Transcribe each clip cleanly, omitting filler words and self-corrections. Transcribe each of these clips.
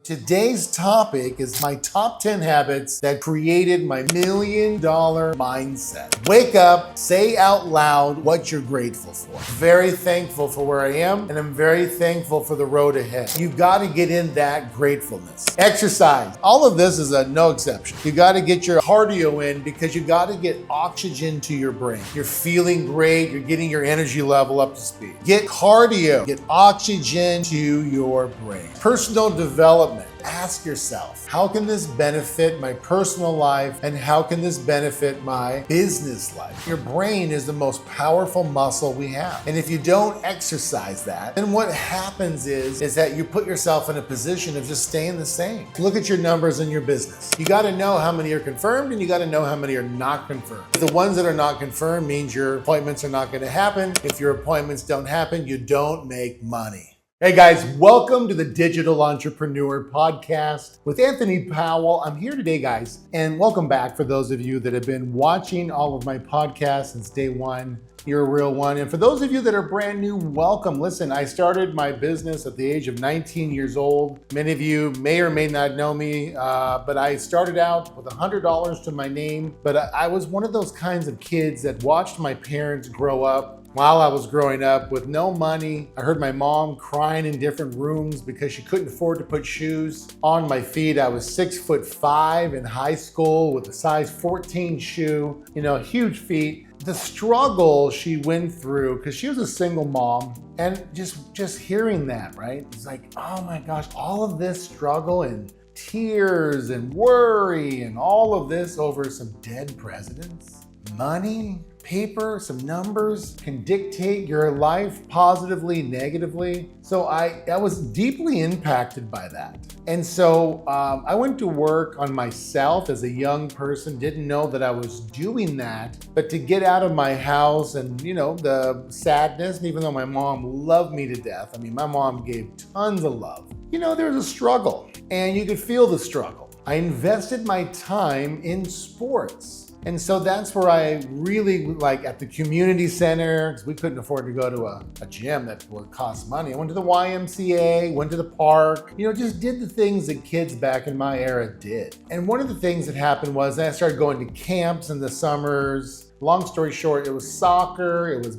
Today's topic is my top 10 habits that created my $1 million mindset. Wake up, say out loud what you're grateful for. Very thankful for where I am, and I'm very thankful for the road ahead. You gotta get in that gratefulness. Exercise. All of this is a no exception. You gotta get your cardio in because you gotta get oxygen to your brain. You're feeling great, you're getting your energy level up to speed. Get cardio, get oxygen to your brain. Personal development. Ask yourself, how can this benefit my personal life and how can this benefit my business life? Your brain is the most powerful muscle we have. And if you don't exercise that, then what happens is that you put yourself in a position of just staying the same. Look at your numbers in your business. You gotta know how many are confirmed and you gotta know how many are not confirmed. The ones that are not confirmed means your appointments are not gonna happen. If your appointments don't happen, you don't make money. Hey guys, welcome to the Digital Entrepreneur Podcast with Anthony Powell. I'm here today, guys, and welcome back for those of you that have been watching all of my podcasts since day one. You're a real one. And for those of you that are brand new, welcome. Listen, I started my business at the age of 19 years old. Many of you may or may not know me, but I started out with $100 to my name. But I was one of those kinds of kids that watched my parents grow up. While I was growing up with no money, I heard my mom crying in different rooms because she couldn't afford to put shoes on my feet. I was 6'5" in high school with a size 14 shoe, huge feet. The struggle she went through, because she was a single mom, and just hearing that, right? It's like, oh my gosh, all of this struggle and tears and worry and all of this over some dead presidents. Money, paper, some numbers can dictate your life positively, negatively. So I was deeply impacted by that. And so I went to work on myself as a young person, didn't know that I was doing that, but to get out of my house and, the sadness, and even though my mom loved me to death, my mom gave tons of love. There was a struggle and you could feel the struggle. I invested my time in sports. And so that's where I really, at the community center, because we couldn't afford to go to a gym that would cost money. I went to the YMCA, went to the park, just did the things that kids back in my era did. And one of the things that happened was I started going to camps in the summers. Long story short, it was soccer, it was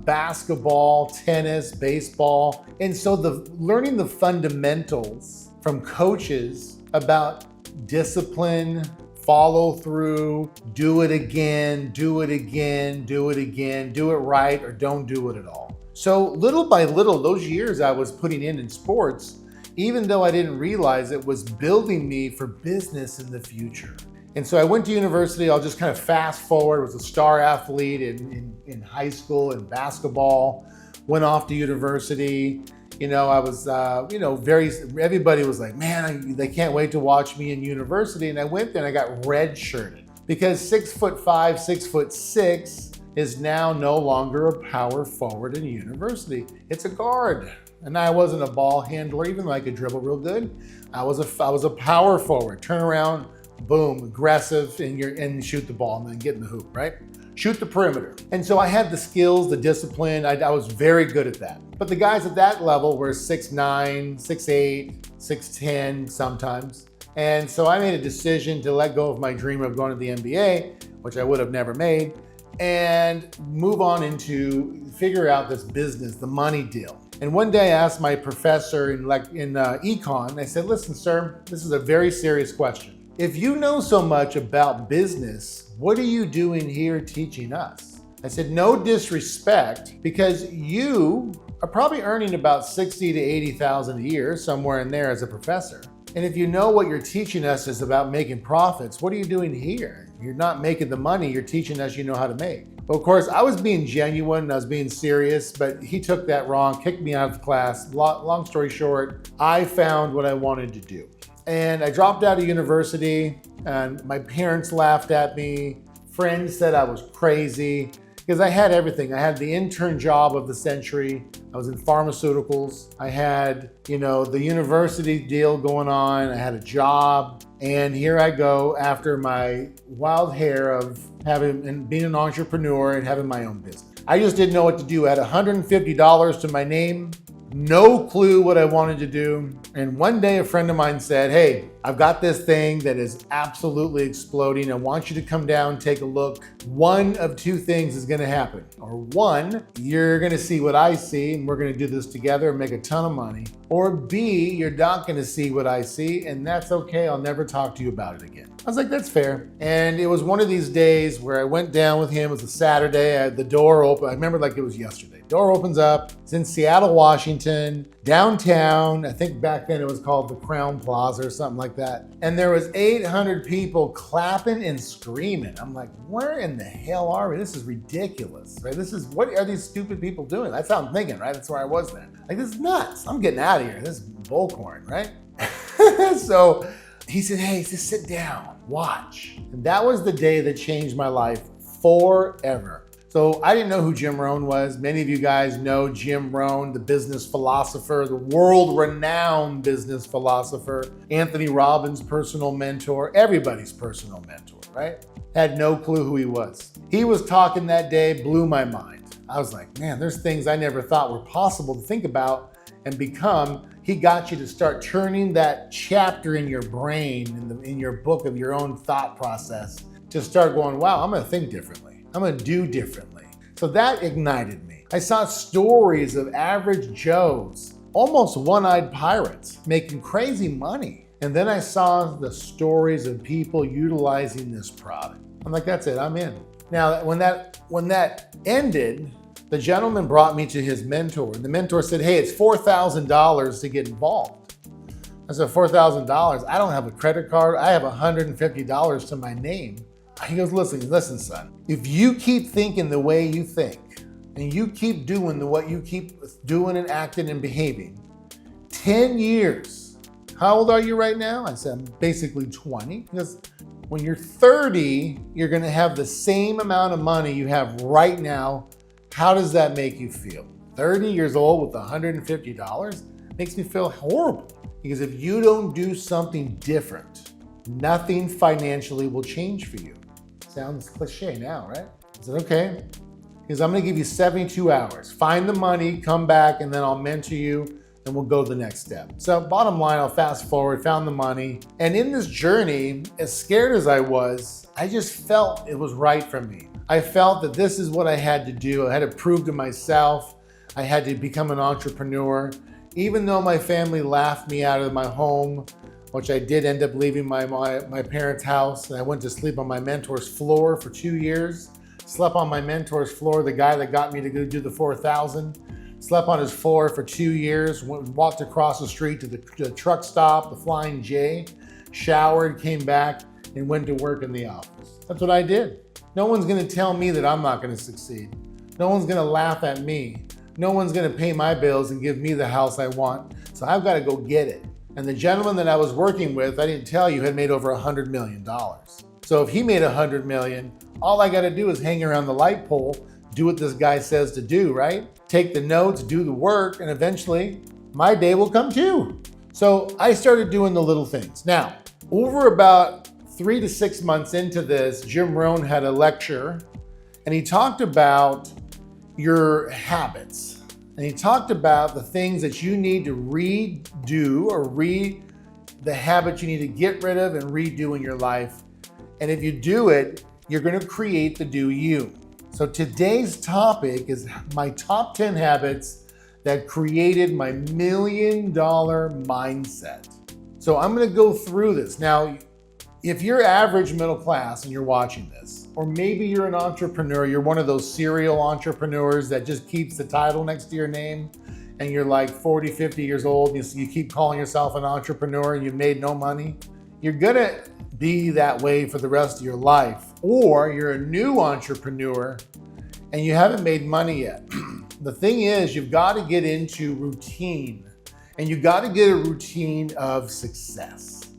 basketball, tennis, baseball. And so learning the fundamentals from coaches about discipline, follow through, do it again, do it again, do it again, do it right, or don't do it at all. So little by little, those years I was putting in sports, even though I didn't realize it was building me for business in the future. And so I went to university. I'll just kind of fast forward. I was a star athlete in high school in basketball, went off to university. I was, everybody was like, man, they can't wait to watch me in university. And I went there and I got red-shirted because 6'5", 6'6" is now no longer a power forward in university. It's a guard. And I wasn't a ball handler, even though I could dribble real good. I was a power forward, turn around, boom, aggressive, and shoot the ball and then get in the hoop, right? Shoot the perimeter. And so I had the skills, the discipline. I was very good at that. But the guys at that level were 6'9", 6'8", 6'10" sometimes. And so I made a decision to let go of my dream of going to the NBA, which I would have never made, and move on into figure out this business, the money deal. And one day I asked my professor in econ, I said, listen, sir, this is a very serious question. If you know so much about business, what are you doing here teaching us? I said, no disrespect, because you are probably earning about $60,000 to $80,000 a year, somewhere in there as a professor. And if you know what you're teaching us is about making profits, what are you doing here? You're not making the money you're teaching us you know how to make. Well, of course, I was being genuine, I was being serious, but he took that wrong, kicked me out of class. Long story short, I found what I wanted to do. And I dropped out of university and my parents laughed at me. Friends said I was crazy because I had everything. I had the intern job of the century. I was in pharmaceuticals. I had, the university deal going on. I had a job. And here I go after my wild hair of being an entrepreneur and having my own business. I just didn't know what to do. I had $150 to my name. no clue what I wanted to do. And one day a friend of mine said, hey, I've got this thing that is absolutely exploding. I want you to come down, take a look. One of two things is gonna happen. Or one, you're gonna see what I see and we're gonna do this together and make a ton of money. Or B, you're not gonna see what I see and that's okay, I'll never talk to you about it again. I was like, that's fair. And it was one of these days where I went down with him. It was a Saturday. I had the door open. I remember like it was yesterday. Door opens up. It's in Seattle, Washington, downtown. I think back then it was called the Crown Plaza or something like that. And there was 800 people clapping and screaming. I'm like, where in the hell are we? This is ridiculous, right? What are these stupid people doing? That's how I'm thinking, right? That's where I was then. Like, this is nuts. I'm getting out of here. This is bullcorn, right? So he said, hey, just sit down, watch. And that was the day that changed my life forever. So I didn't know who Jim Rohn was. Many of you guys know Jim Rohn, the business philosopher, the world-renowned business philosopher, Anthony Robbins' personal mentor, everybody's personal mentor, right? Had no clue who he was. He was talking that day, blew my mind. I was like, man, there's things I never thought were possible to think about and become. He got you to start turning that chapter in your brain, in your book of your own thought process, to start going, wow, I'm gonna think differently. I'm gonna do differently. So that ignited me. I saw stories of average Joes, almost one-eyed pirates, making crazy money. And then I saw the stories of people utilizing this product. I'm like, that's it, I'm in. Now, when that ended, the gentleman brought me to his mentor. And the mentor said, hey, it's $4,000 to get involved. I said, $4,000? I don't have a credit card. I have $150 to my name. He goes, listen, son. If you keep thinking the way you think, and you keep doing what you keep doing and acting and behaving, 10 years. How old are you right now? I said, I'm basically 20. Because when you're 30, you're gonna have the same amount of money you have right now. How does that make you feel? 30 years old with $150 makes me feel horrible. Because if you don't do something different, nothing financially will change for you. Sounds cliche now, right? I said, okay. Because I'm gonna give you 72 hours. Find the money, come back, and then I'll mentor you, and we'll go to the next step. So bottom line, I'll fast forward, found the money. And in this journey, as scared as I was, I just felt it was right for me. I felt that this is what I had to do. I had to prove to myself. I had to become an entrepreneur. Even though my family laughed me out of my home, which I did end up leaving my parents' house, and I went to sleep on my mentor's floor for 2 years. Slept on my mentor's floor, the guy that got me to go do the 4,000. Slept on his floor for 2 years, walked across the street to the truck stop, the Flying J, showered, came back, and went to work in the office. That's what I did. No one's gonna tell me that I'm not gonna succeed. No one's gonna laugh at me. No one's gonna pay my bills and give me the house I want. So I've gotta go get it. And the gentleman that I was working with, I didn't tell you, had made over $100 million. So if he made $100 million, all I gotta do is hang around the light pole, do what this guy says to do, right? Take the notes, do the work, and eventually my day will come too. So I started doing the little things. Now, over about 3 to 6 months into this, Jim Rohn had a lecture and he talked about your habits. And he talked about the things that you need to redo or the habits you need to get rid of and redo in your life. And if you do it, you're gonna create the do you. So today's topic is my top 10 habits that created my $1 million mindset. So I'm gonna go through this. Now, if you're average middle class and you're watching this, or maybe you're an entrepreneur, you're one of those serial entrepreneurs that just keeps the title next to your name, and you're like 40, 50 years old, and you keep calling yourself an entrepreneur and you've made no money, you're gonna be that way for the rest of your life. Or you're a new entrepreneur and you haven't made money yet. The thing is, you've got to get into routine, and you got to get a routine of success.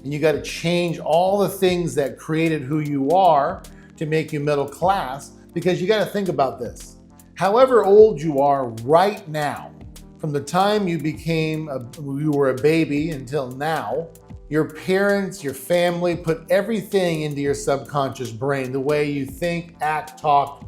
And you got to change all the things that created who you are to make you middle class, because you got to think about this. However old you are right now, from the time you were a baby until now, your parents, your family put everything into your subconscious brain. The way you think, act, talk,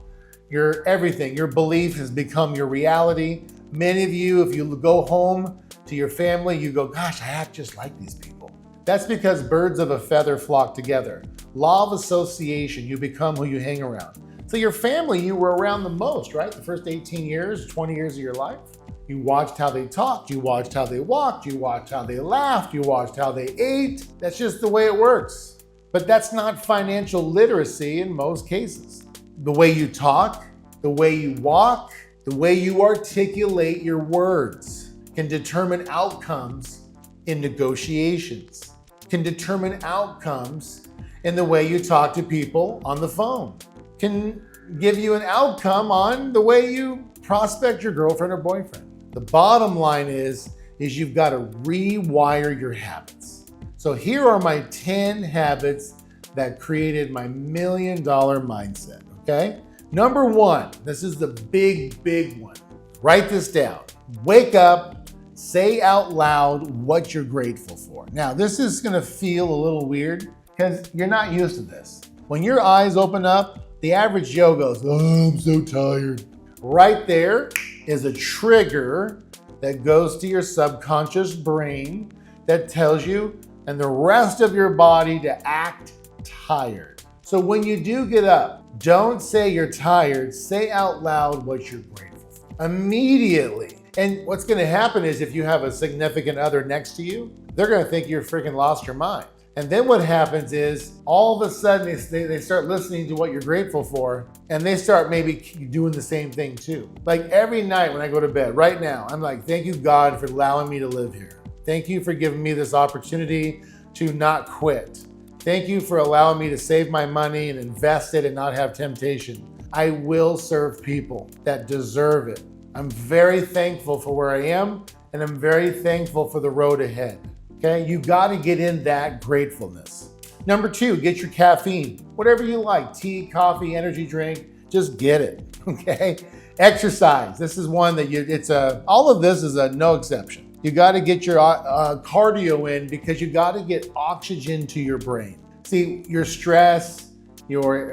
your everything, your belief has become your reality. Many of you, if you go home to your family, you go, gosh, I act just like these people. That's because birds of a feather flock together. Law of association, you become who you hang around. So your family, you were around the most, right? The first 18 years, 20 years of your life. You watched how they talked, you watched how they walked, you watched how they laughed, you watched how they ate. That's just the way it works. But that's not financial literacy in most cases. The way you talk, the way you walk, the way you articulate your words can determine outcomes in negotiations, can determine outcomes in the way you talk to people on the phone, can give you an outcome on the way you prospect your girlfriend or boyfriend. The bottom line is you've got to rewire your habits. So here are my 10 habits that created my $1 million mindset, okay? Number 1, this is the big one. Write this down. Wake up, say out loud what you're grateful for. Now, this is gonna feel a little weird because you're not used to this. When your eyes open up, the average Joe goes, oh, I'm so tired. Right there is a trigger that goes to your subconscious brain that tells you and the rest of your body to act tired. So when you do get up, don't say you're tired, say out loud what you're grateful for. Immediately. And what's gonna happen is if you have a significant other next to you, they're gonna think you're freaking lost your mind. And then what happens is all of a sudden they start listening to what you're grateful for and they start maybe doing the same thing too. Like every night when I go to bed, right now, I'm like, thank you God for allowing me to live here. Thank you for giving me this opportunity to not quit. Thank you for allowing me to save my money and invest it and not have temptation. I will serve people that deserve it. I'm very thankful for where I am and I'm very thankful for the road ahead. Okay, you gotta get in that gratefulness. Number 2, get your caffeine. Whatever you like, tea, coffee, energy drink, just get it, okay? Exercise, this is one that all of this is a no exception. You gotta get your cardio in because you gotta get oxygen to your brain. See, your stress, your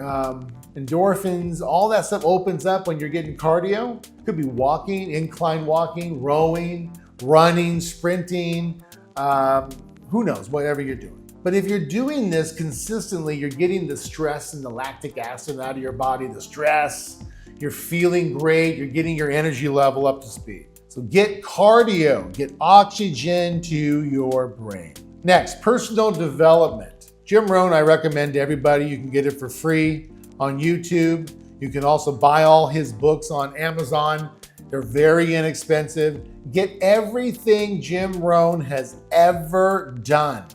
endorphins, all that stuff opens up when you're getting cardio. Could be walking, incline walking, rowing, running, sprinting, who knows, whatever you're doing. But if you're doing this consistently, you're getting the stress and the lactic acid out of your body, the stress, you're feeling great, you're getting your energy level up to speed. So get cardio, get oxygen to your brain. Next, personal development. Jim Rohn, I recommend to everybody. You can get it for free on YouTube. You can also buy all his books on Amazon. They're very inexpensive. Get everything Jim Rohn has ever done,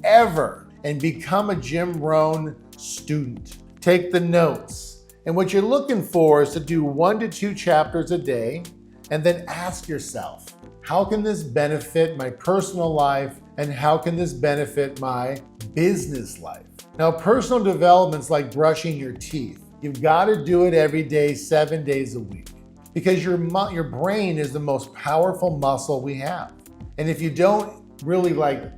ever, and become a Jim Rohn student. Take the notes. And what you're looking for is to do 1 to 2 chapters a day, and then ask yourself, how can this benefit my personal life, and how can this benefit my business life? Now, personal development's like brushing your teeth. You've got to do it every day, 7 days a week. Because your brain is the most powerful muscle we have. And if you don't really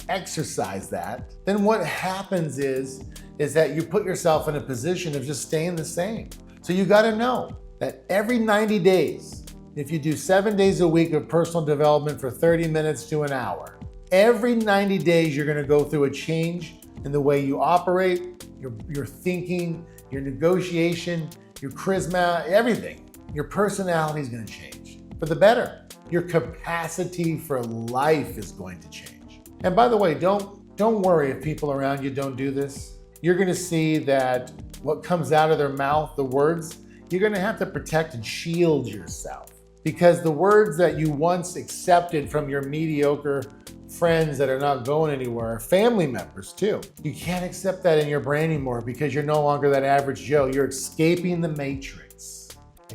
exercise that, then what happens is that you put yourself in a position of just staying the same. So you gotta know that every 90 days, if you do 7 days a week of personal development for 30 minutes to an hour, every 90 days you're gonna go through a change in the way you operate, your thinking, your negotiation, your charisma, everything. Your personality is going to change for the better. Your capacity for life is going to change. And by the way, don't worry if people around you don't do this. You're going to see that what comes out of their mouth, the words, you're going to have to protect and shield yourself. Because the words that you once accepted from your mediocre friends that are not going anywhere, family members too, you can't accept that in your brain anymore because you're no longer that average Joe. You're escaping the matrix.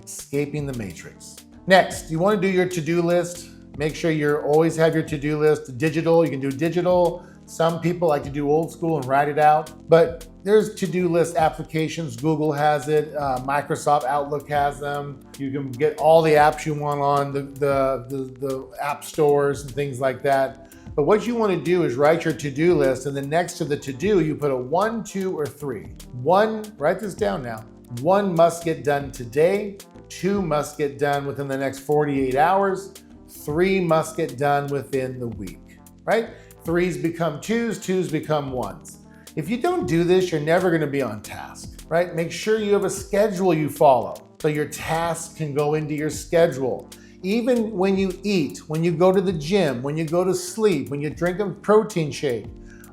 Escaping the matrix. Next, you want to do your to-do list. Make sure you always have your to-do list digital. You can do digital. Some people like to do old school and write it out, but there's to-do list applications. Google has it. Microsoft Outlook has them. You can get all the apps you want on the app stores and things like that. But what you want to do is write your to-do list, and then next to the to-do, you put a 1, 2, or 3. 1, write this down now. 1 must get done today. 2 must get done within the next 48 hours, 3 must get done within the week, right? 3s become 2s, 2s become 1s. If you don't do this, you're never gonna be on task, right? Make sure you have a schedule you follow so your tasks can go into your schedule. Even when you eat, when you go to the gym, when you go to sleep, when you drink a protein shake,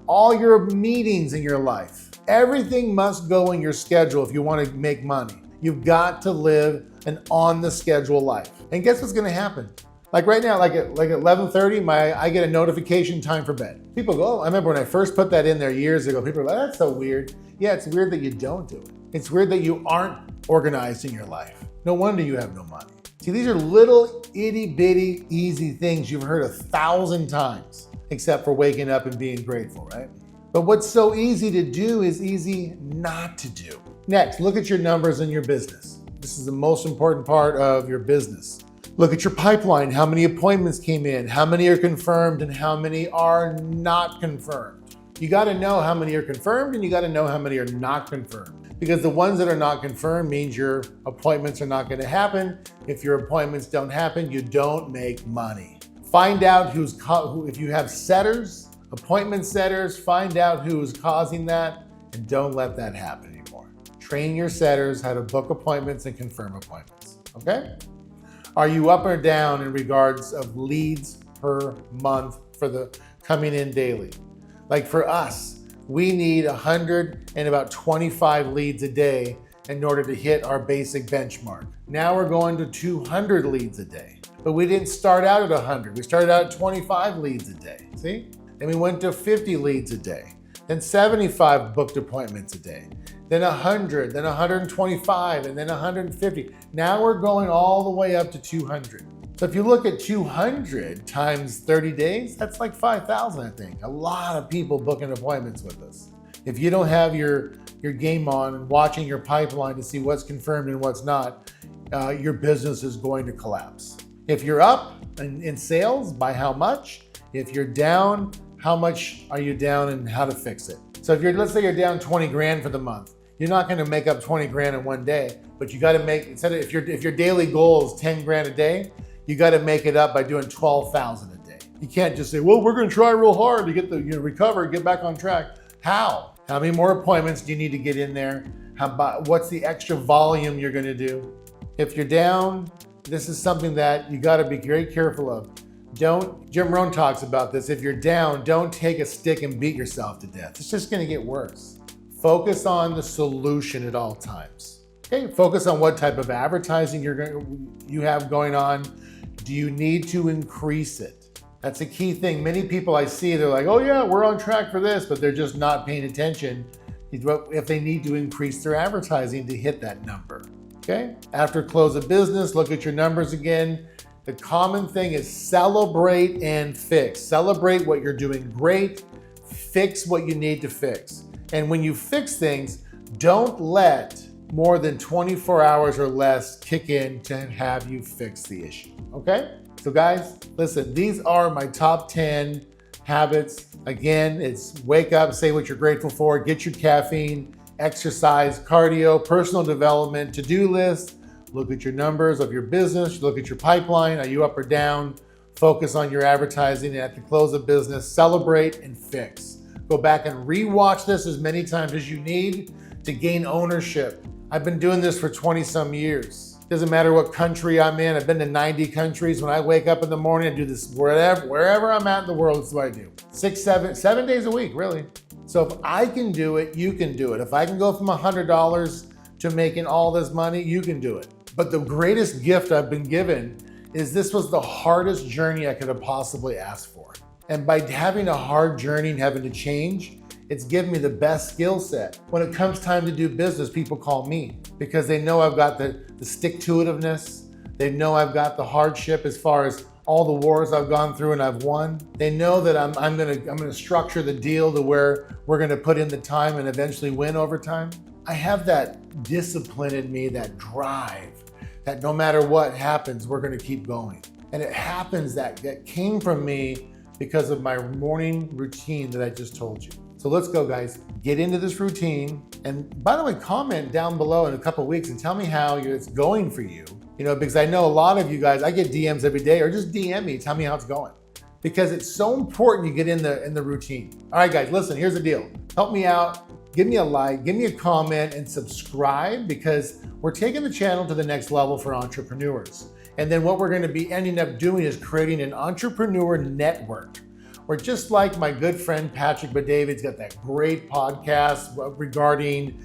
all your meetings in your life, everything must go in your schedule if you want to make money. You've got to live an on-the-schedule life. And guess what's gonna happen? Like right now, like at 11:30, I get a notification time for bed. People go, oh, I remember when I first put that in there years ago, people are like, that's so weird. Yeah, it's weird that you don't do it. It's weird that you aren't organized in your life. No wonder you have no money. See, these are little itty bitty easy things you've heard 1,000 times, except for waking up and being grateful, right? But what's so easy to do is easy not to do. Next, look at your numbers in your business. This is the most important part of your business. Look at your pipeline, how many appointments came in, how many are confirmed, and how many are not confirmed. You gotta know how many are confirmed, and you gotta know how many are not confirmed. Because the ones that are not confirmed means your appointments are not gonna happen. If your appointments don't happen, you don't make money. Find out if you have setters, appointment setters, find out who's causing that, and don't let that happen anymore. Train your setters how to book appointments and confirm appointments, okay? Are you up or down in regards of leads per month for the coming in daily? Like for us, we need 125 leads a day in order to hit our basic benchmark. Now we're going to 200 leads a day, but we didn't start out at 100. We started out at 25 leads a day, see? Then we went to 50 leads a day, then 75 booked appointments a day, then 100, then 125, and then 150. Now we're going all the way up to 200. So if you look at 200 times 30 days, that's like 5,000, I think. A lot of people booking appointments with us. If you don't have your game on and watching your pipeline to see what's confirmed and what's not, your business is going to collapse. If you're up in sales, by how much? If you're down, how much are you down and how to fix it? So if let's say you're down 20 grand for the month, you're not gonna make up 20 grand in one day, but you gotta make, instead of, if your daily goal is 10 grand a day, you gotta make it up by doing 12,000 a day. You can't just say, well, we're gonna try real hard to get recover, get back on track. How? How many more appointments do you need to get in there? What's the extra volume you're gonna do? If you're down, this is something that you gotta be very careful of. Jim Rohn talks about this. If you're down, don't take a stick and beat yourself to death. It's just gonna get worse. Focus on the solution at all times. Okay, focus on what type of advertising you have going on. Do you need to increase it? That's a key thing. Many people I see, they're like, oh yeah, we're on track for this, but they're just not paying attention if they need to increase their advertising to hit that number. Okay, after close of business, look at your numbers again. The common thing is celebrate and fix. Celebrate what you're doing great, fix what you need to fix. And when you fix things, don't let more than 24 hours or less kick in to have you fix the issue, okay? So guys, listen, these are my top 10 habits. Again, it's wake up, say what you're grateful for, get your caffeine, exercise, cardio, personal development, to-do list, look at your numbers of your business, look at your pipeline, are you up or down? Focus on your advertising, and at the close of business, celebrate and fix. Go back and rewatch this as many times as you need to gain ownership. I've been doing this for 20 some years. Doesn't matter what country I'm in. I've been to 90 countries. When I wake up in the morning, I do this wherever I'm at in the world, this is what I do. 7 days a week, really. So if I can do it, you can do it. If I can go from $100 to making all this money, you can do it. But the greatest gift I've been given is this was the hardest journey I could have possibly asked for. And by having a hard journey and having to change, it's given me the best skill set. When it comes time to do business, people call me because they know I've got the stick-to-itiveness. They know I've got the hardship as far as all the wars I've gone through and I've won. They know that I'm gonna structure the deal to where we're gonna put in the time and eventually win over time. I have that discipline in me, that drive, that no matter what happens, we're gonna keep going. And it happens that came from me because of my morning routine that I just told you. So let's go, guys. Get into this routine. And by the way, comment down below in a couple of weeks and tell me how it's going for you. Because I know a lot of you guys, I get DMs every day, or just DM me, tell me how it's going. Because it's so important you get in the routine. All right, guys, listen, here's the deal. Help me out, give me a like, give me a comment, and subscribe, because we're taking the channel to the next level for entrepreneurs. And then what we're gonna be ending up doing is creating an entrepreneur network, where just like my good friend Patrick Bet-David's got that great podcast regarding,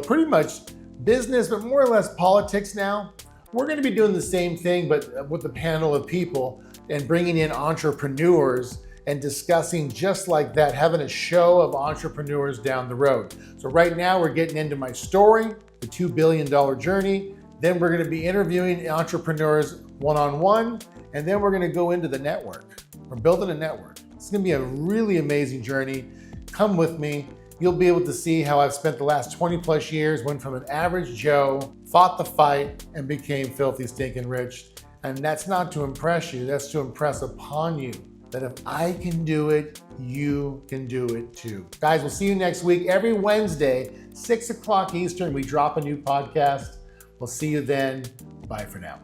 pretty much business, but more or less politics now. We're gonna be doing the same thing, but with a panel of people and bringing in entrepreneurs and discussing just like that, having a show of entrepreneurs down the road. So right now we're getting into my story, the $2 billion journey. Then we're gonna be interviewing entrepreneurs one-on-one, and then we're gonna go into the network. We're building a network. It's gonna be a really amazing journey. Come with me. You'll be able to see how I've spent the last 20 plus years, went from an average Joe, fought the fight, and became filthy stinking rich. And that's not to impress you, that's to impress upon you that if I can do it, you can do it too. Guys, we'll see you next week. Every Wednesday, 6 o'clock Eastern, we drop a new podcast. We'll see you then. Bye for now.